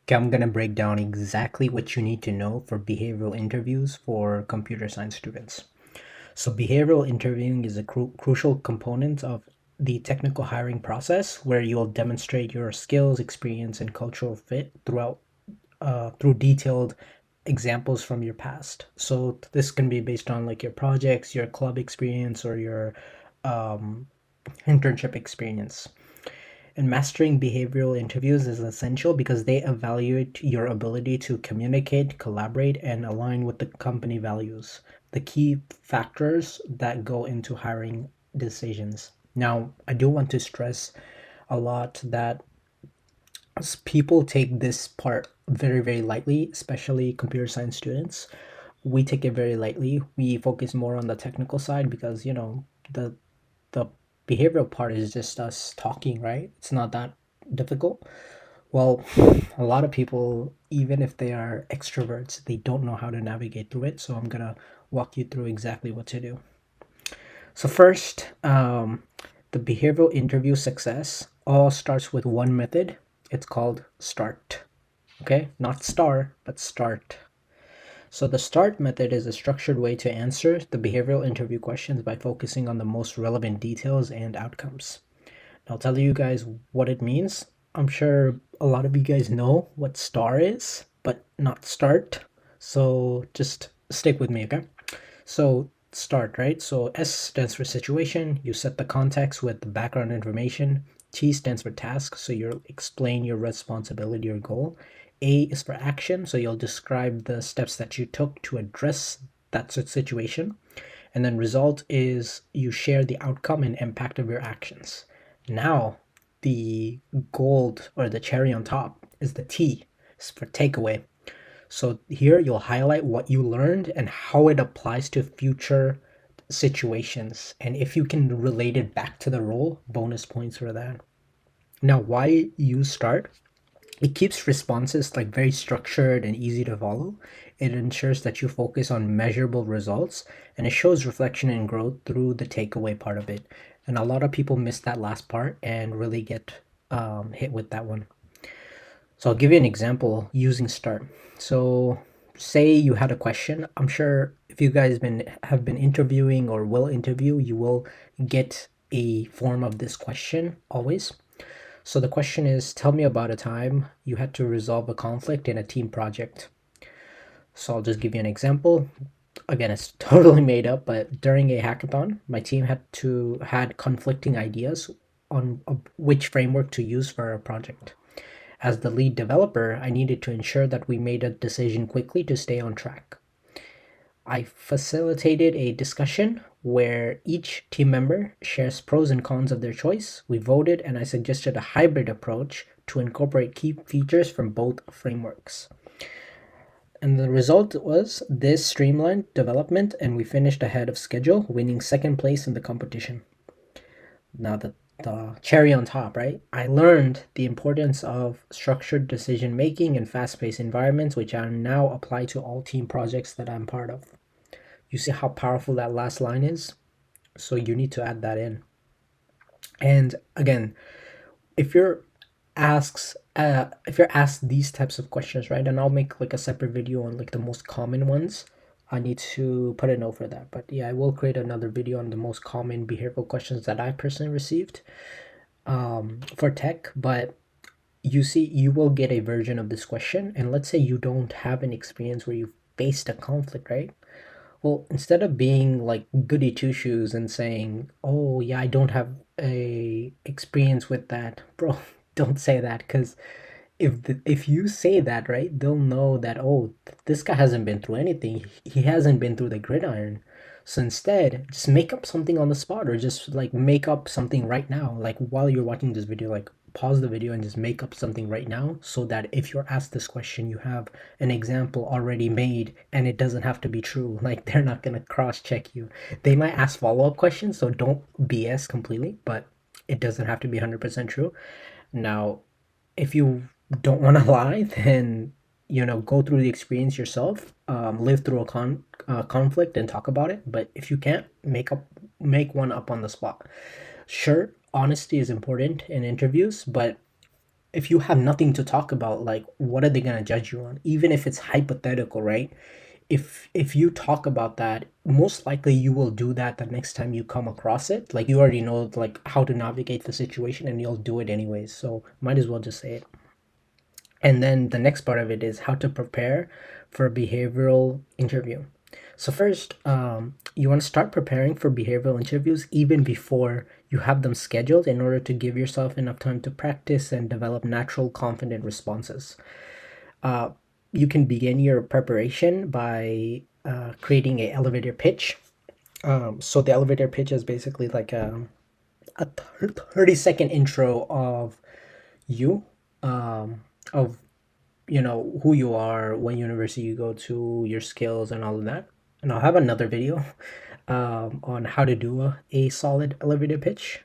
Okay, I'm going to break down exactly what you need to know for behavioral interviews for computer science students. So, behavioral interviewing is a crucial component of the technical hiring process where you'll demonstrate your skills, experience, and cultural fit through detailed examples from your past. So, this can be based on like your projects, your club experience, or your um, internship experience. And mastering behavioral interviews is essential because they evaluate your ability to communicate, collaborate, and align with the company values, the key factors that go into hiring decisions. Now, I do want to stress a lot that people take this part very, very lightly, especially computer science students. We take it very lightly. We focus more on the technical side because, the behavioral part is just us talking, right? It's not that difficult. Well, a lot of people, even if they are extroverts, they don't know how to navigate through it. So I'm gonna walk you through exactly what to do. So first, the behavioral interview success all starts with one method. It's called START. Okay, not STAR, but START. So the START method is a structured way to answer the behavioral interview questions by focusing on the most relevant details and outcomes. I'll tell you guys what it means. I'm sure a lot of you guys know what STAR is, but not START. So just stick with me, okay? So START, right? So S stands for situation. You set the context with the background information. T stands for task. So you'll explain your responsibility or goal. A is for action. So you'll describe the steps that you took to address that situation. And then result is you share the outcome and impact of your actions. Now, the gold or the cherry on top is the T, it's for takeaway. So here you'll highlight what you learned and how it applies to future situations. And if you can relate it back to the role, bonus points for that. Now, why you start? It keeps responses like very structured and easy to follow. It ensures that you focus on measurable results and it shows reflection and growth through the takeaway part of it. And a lot of people miss that last part and really get hit with that one. So I'll give you an example using start. So say you had a question. I'm sure if you guys have been interviewing or will interview, you will get a form of this question always. So the question is, tell me about a time you had to resolve a conflict in a team project. So I'll just give you an example. Again, it's totally made up, but during a hackathon, my team had conflicting ideas on which framework to use for our project. As the lead developer, I needed to ensure that we made a decision quickly to stay on track. I facilitated a discussion where each team member shares pros and cons of their choice. We voted, and I suggested a hybrid approach to incorporate key features from both frameworks. And the result was this streamlined development, and we finished ahead of schedule, winning second place in the competition. Now, the cherry on top, right? I learned the importance of structured decision making in fast paced environments, which I now apply to all team projects that I'm part of. You see how powerful that last line is? So you need to add that in. And again, if you're asked these types of questions, right? And I'll make like a separate video on like the most common ones. I need to put a note for that. But yeah, I will create another video on the most common behavioral questions that I personally received for tech. But you see, you will get a version of this question. And let's say you don't have an experience where you faced a conflict, right? Well, instead of being like goody two shoes and saying, "Oh yeah, I don't have a experience with that," bro, don't say that because if you say that, right, they'll know that this guy hasn't been through anything. He hasn't been through the gridiron. So instead, just make up something on the spot or just like make up something right now. Like while you're watching this video, like pause the video and just make up something right now so that if you're asked this question, you have an example already made and it doesn't have to be true. Like they're not going to cross check you. They might ask follow-up questions, so don't BS completely, but it doesn't have to be 100% true. Now, if you don't want to lie, then go through the experience yourself, live through a conflict and talk about it. But if you can't, make one up on the spot. Sure, honesty is important in interviews, but if you have nothing to talk about, like what are they gonna judge you on? Even if it's hypothetical, right? If you talk about that, most likely you will do that the next time you come across it. Like you already know like how to navigate the situation and you'll do it anyways. So might as well just say it. And then the next part of it is how to prepare for a behavioral interview. So first, you want to start preparing for behavioral interviews even before you have them scheduled in order to give yourself enough time to practice and develop natural, confident responses. Uh, you can begin your preparation by creating a elevator pitch. So the elevator pitch is basically like a 30-second intro of you, of who you are, what university you go to, your skills, and all of that. And I'll have another video on how to do a solid elevator pitch.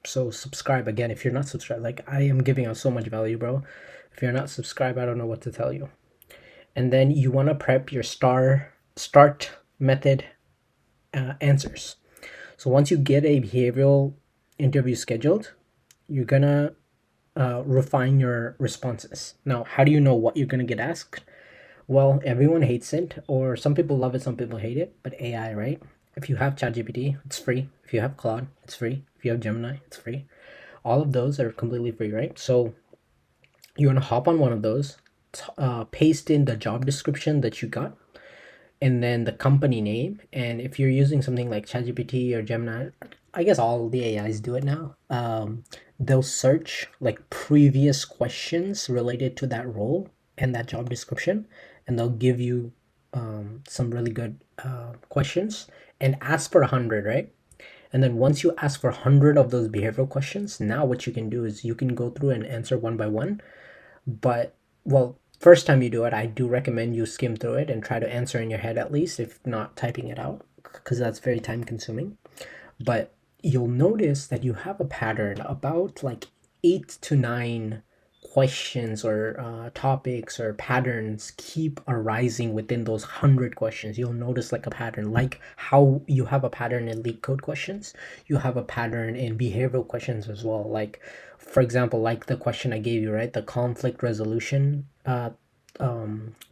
So subscribe again if you're not subscribed. Like I am giving out so much value, bro. If you're not subscribed, I don't know what to tell you. And then you want to prep your start method answers. So once you get a behavioral interview scheduled, you're gonna refine your responses. Now, how do you know what you're gonna get asked? Well, everyone hates it, or some people love it, some people hate it. But AI, right? If you have ChatGPT, it's free. If you have Claude, it's free. If you have Gemini, it's free. All of those are completely free, right? So you want to hop on one of those, paste in the job description that you got, and then the company name. And if you're using something like ChatGPT or Gemini, I guess all the AIs do it now. They'll search like previous questions related to that role and that job description, and they'll give you some really good questions and ask for 100, right? And then once you ask for 100 of those behavioral questions, now what you can do is you can go through and answer one by one. But well, first time you do it, I do recommend you skim through it and try to answer in your head at least, if not typing it out, because that's very time consuming. But you'll notice that you have a pattern about like 8 to 9 questions or topics or patterns keep arising within those 100 questions. You'll notice like a pattern, like how you have a pattern in leak code questions, you have a pattern in behavioral questions as well. Like for example, like the question I gave you, right, the conflict resolution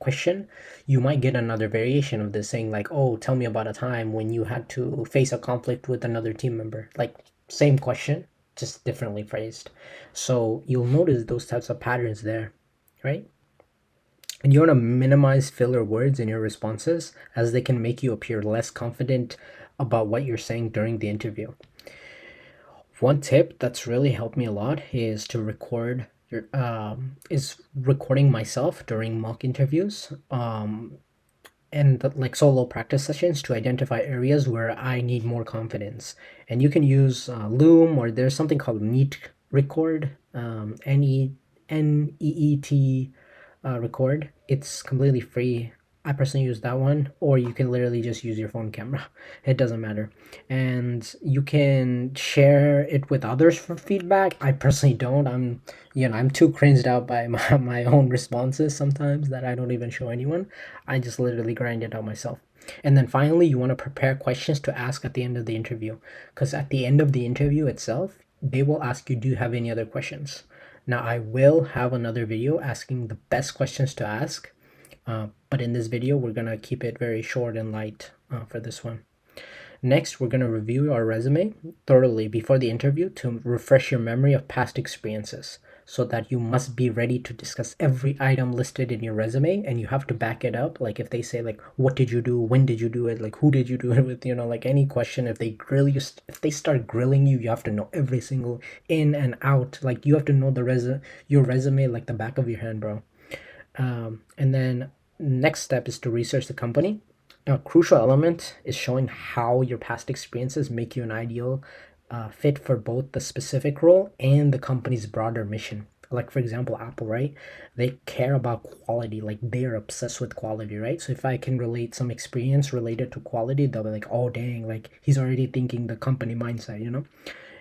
question, you might get another variation of this saying like, oh, tell me about a time when you had to face a conflict with another team member. Like same question, just differently phrased. So you'll notice those types of patterns there, right? And you want to minimize filler words in your responses, as they can make you appear less confident about what you're saying during the interview. One tip that's really helped me a lot is to record your is recording myself during mock interviews, and like solo practice sessions to identify areas where I need more confidence. And you can use Loom, or there's something called Neat Record, Neet record. It's completely free. I personally use that one, or you can literally just use your phone camera. It doesn't matter. And you can share it with others for feedback. I personally don't. I'm too cringed out by my own responses sometimes that I don't even show anyone. I just literally grind it out myself. And then finally, you want to prepare questions to ask at the end of the interview. Because at the end of the interview itself, they will ask you, do you have any other questions? Now, I will have another video asking the best questions to ask, but in this video, we're going to keep it very short and light for this one. Next, we're going to review our resume thoroughly before the interview to refresh your memory of past experiences, so that you must be ready to discuss every item listed in your resume, and you have to back it up. Like if they say like, what did you do? When did you do it? Like who did you do it with? Like any question, if they grill you, if they start grilling you, you have to know every single in and out. Like you have to know your resume like the back of your hand, bro. And then next step is to research the company. A crucial element is showing how your past experiences make you an ideal fit for both the specific role and the company's broader mission. Like for example, Apple, right? They care about quality, like they're obsessed with quality, right? So if I can relate some experience related to quality, they'll be like, oh dang, like he's already thinking the company mindset.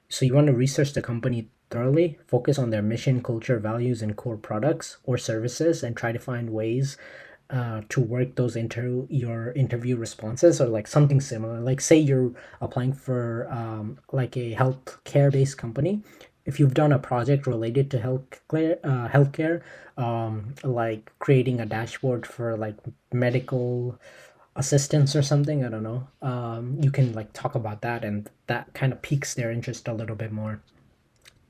So you want to research the company thoroughly, focus on their mission, culture, values, and core products or services, and try to find ways to work those into your interview responses, or like something similar. Like say you're applying for like a healthcare based company, if you've done a project related to healthcare, like creating a dashboard for like medical assistance or something, I don't know. You can like talk about that, and that kind of piques their interest a little bit more.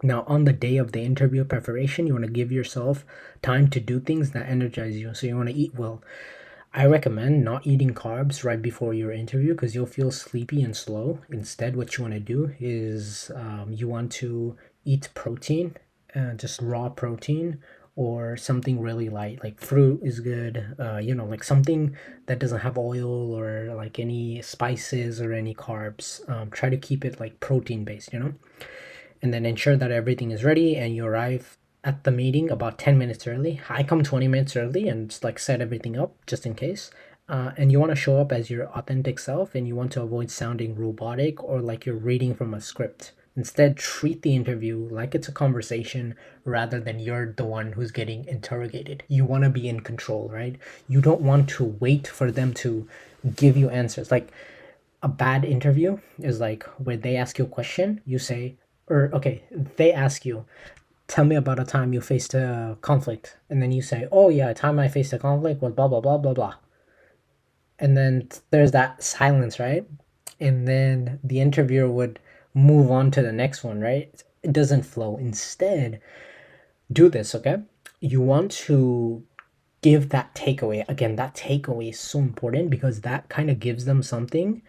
Now, on the day of the interview preparation, you want to give yourself time to do things that energize you. So you want to eat well. I recommend not eating carbs right before your interview because you'll feel sleepy and slow. Instead, what you want to do is you want to eat protein, just raw protein, or something really light, like fruit is good. Like something that doesn't have oil or like any spices or any carbs. Try to keep it like protein based. And then ensure that everything is ready and you arrive at the meeting about 10 minutes early. I come 20 minutes early and just like set everything up just in case. And you want to show up as your authentic self, and you want to avoid sounding robotic or like you're reading from a script. Instead, treat the interview like it's a conversation rather than you're the one who's getting interrogated. You want to be in control, right? You don't want to wait for them to give you answers. Like, a bad interview is like where they ask you a question, you say, or okay, they ask you, tell me about a time you faced a conflict, and then you say, oh yeah, a time I faced a conflict was blah blah blah blah blah, and then there's that silence, right? And then the interviewer would move on to the next one, right? It doesn't flow. Instead, do this, okay? You want to give that takeaway. Again, that takeaway is so important because that kind of gives them something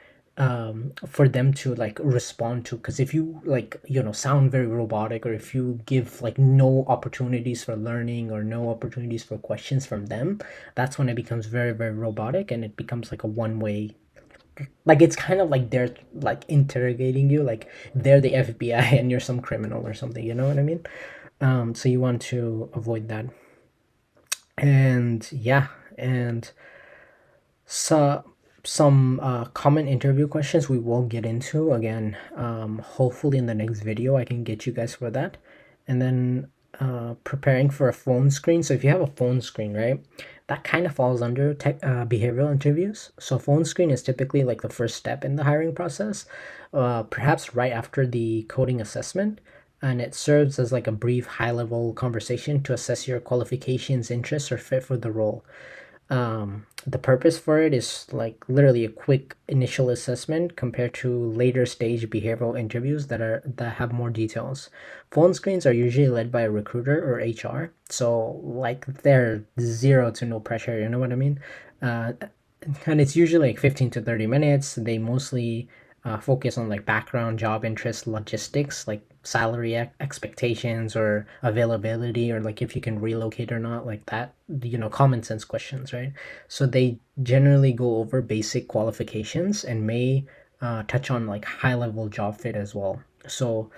for them to like respond to. Because if you like, sound very robotic, or if you give like no opportunities for learning or no opportunities for questions from them, that's when it becomes very, very robotic, and it becomes like a one way. Like it's kind of like they're like interrogating you, like they're the FBI and you're some criminal or something. You know what I mean? So you want to avoid that. And yeah, and so some common interview questions we will get into again. Hopefully in the next video I can get you guys for that. And then preparing for a phone screen. So if you have a phone screen, right, that kind of falls under behavioral interviews. So phone screen is typically like the first step in the hiring process, perhaps right after the coding assessment. And it serves as like a brief high level conversation to assess your qualifications, interests, or fit for the role. The purpose for it is like literally a quick initial assessment compared to later stage behavioral interviews that have more details. Phone screens are usually led by a recruiter or HR, so like they're zero to no pressure, you know what I mean? uh, and it's usually like 15 to 30 minutes. They mostly focus on like background, job interest, logistics, like salary expectations or availability, or like if you can relocate or not, like that, common sense questions, right? So they generally go over basic qualifications and may touch on like high level job fit as well. So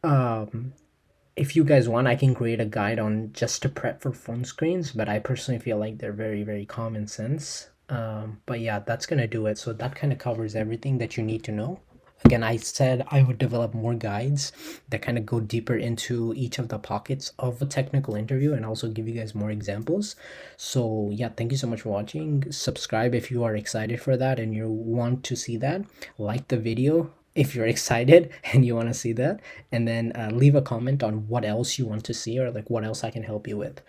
um, if you guys want, I can create a guide on just to prep for phone screens, but I personally feel like they're very, very common sense. But yeah, that's gonna do it. So that kind of covers everything that you need to know. Again, I said I would develop more guides that kind of go deeper into each of the pockets of a technical interview and also give you guys more examples. So yeah, thank you so much for watching. Subscribe if you are excited for that and you want to see that. Like the video if you're excited and you want to see that, and then leave a comment on what else you want to see, or like what else I can help you with.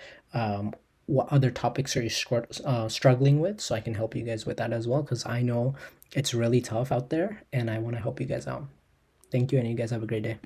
What other topics are you struggling with, so I can help you guys with that as well, because I know it's really tough out there and I want to help you guys out. Thank you, and you guys have a great day.